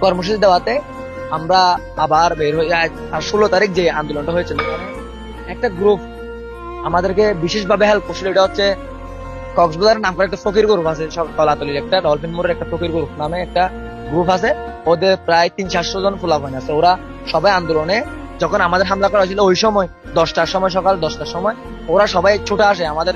কর্মসূচি দেওয়াতে আমরা আবার বের হই। আর 16 তারিখ যে আন্দোলনটা হয়েছিল, একটা গ্রুপ আমাদেরকে বিশেষভাবে হেল্প করছিল। এটা হচ্ছে কক্সবাজার নাম করে একটা ফকির গ্রুপ আছে, সব কলাতলির একটা ডলফিন মোড়ের একটা ফকির গ্রুপ নামে একটা গ্রুপ আছে। ওদের প্রায় 300-400 জন ফুলাফান আছে। ওরা সবাই আন্দোলনে, যখন আমাদের হামলা করা হয়েছিল ওই সময় 10টার সময়, সকাল 10টার সময় ওরা সবাই ছুটে আসে। আমাদের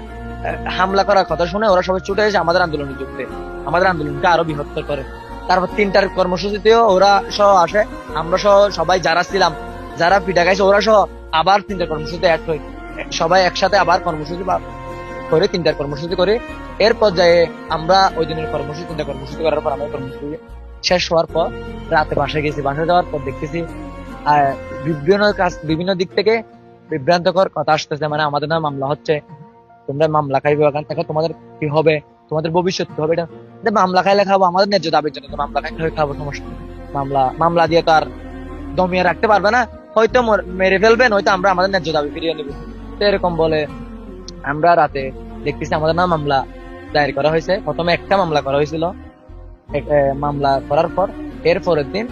হামলা করার কথা শুনে ওরা সবাই ছুটে এসে আমাদের আন্দোলনে যোগ দেয়, আমাদের আন্দোলনকে আরো বৃহত্তর করে। তারপর 3টার কর্মসূচিতেও ওরা সহ আসে, আমরা সহ সবাই যারা ছিলাম, যারা পিঠা খাইছে ওরা সহ আবার 3টার কর্মসূচিতে অ্যাড হই। সবাই একসাথে আবার কর্মসূচি করে 3টার কর্মসূচি করে। এর পর্যায়ে আমরা ওই দিনের কর্মসূচি 3টা কর্মসূচি করার পর আমাদের কর্মসূচি শেষ হওয়ার পর রাতে বাসায় গেছি। বাসায় যাওয়ার পর দেখতেছি বিভিন্ন দিক থেকে বিভ্রান্তকর কথা আসতেছে, মানে আমাদের নামে মামলা হচ্ছে, তোমরা মামলা খাইবে, ওখান থেকে তোমাদের কি হবে, তোমাদের ভবিষ্যৎ কি হবে। এটা মামলা খাইলে খাবো, আমাদের ন্যায্য দাবির জন্য তো মামলা খাইলে খাবো, সমস্যা নেই। মামলা দিয়ে তো আর দমিয়ে রাখতে পারবে না, হয়তো মেরে ফেলবেন, হয়তো আমরা আমাদের ন্যায্য দাবি ফিরিয়ে নেবো। তো এরকম বলে আমরা রাতে দেখতেছি আমাদের নাম মামলা দায়ের করা হয়েছে। প্রথমে একটা মামলা করা হয়েছিল, মামলা করার পর এর পরের দিন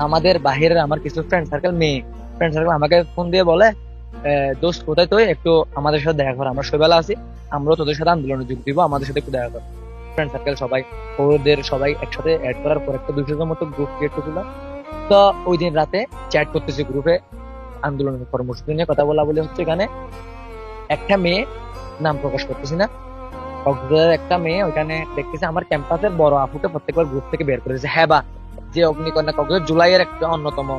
আমাদের বাহিরের আমার কিছু ফ্রেন্ড সার্কেল আমাকে ফোন দিয়ে বলে, দোস্ত কোথায় তুই, একটু আমাদের সাথে দেখা কর, আমরা সবাই আছি, আমরাও তোদের সাথে আন্দোলনে যোগ দিব, আমাদের সাথে একটু দেখা কর। ফ্রেন্ড সার্কেল সবাই, ওদের সবাই একসাথে অ্যাড করার পর একটা 200 মতো গ্রুপ ক্রিয়েট করছিল। তো ওই দিন রাতে চ্যাট করতেছি গ্রুপে, আন্দোলনের কর্মসূচি নিয়ে কথা বলা বলে হচ্ছে। এখানে একটা মেয়ে, নাম প্রকাশ করতেছি না, কক্সবাজারের একটা মেয়ে, ওইখানে দেখতেছে আমার ক্যাম্পাসের বড় আপুকে প্রত্যেকবার গ্রুপ থেকে বের করেছে। হ্যাঁ, বা যে অগ্নিকন্যা কক্সবাজার জুলাইয়ের একটা অন্যতম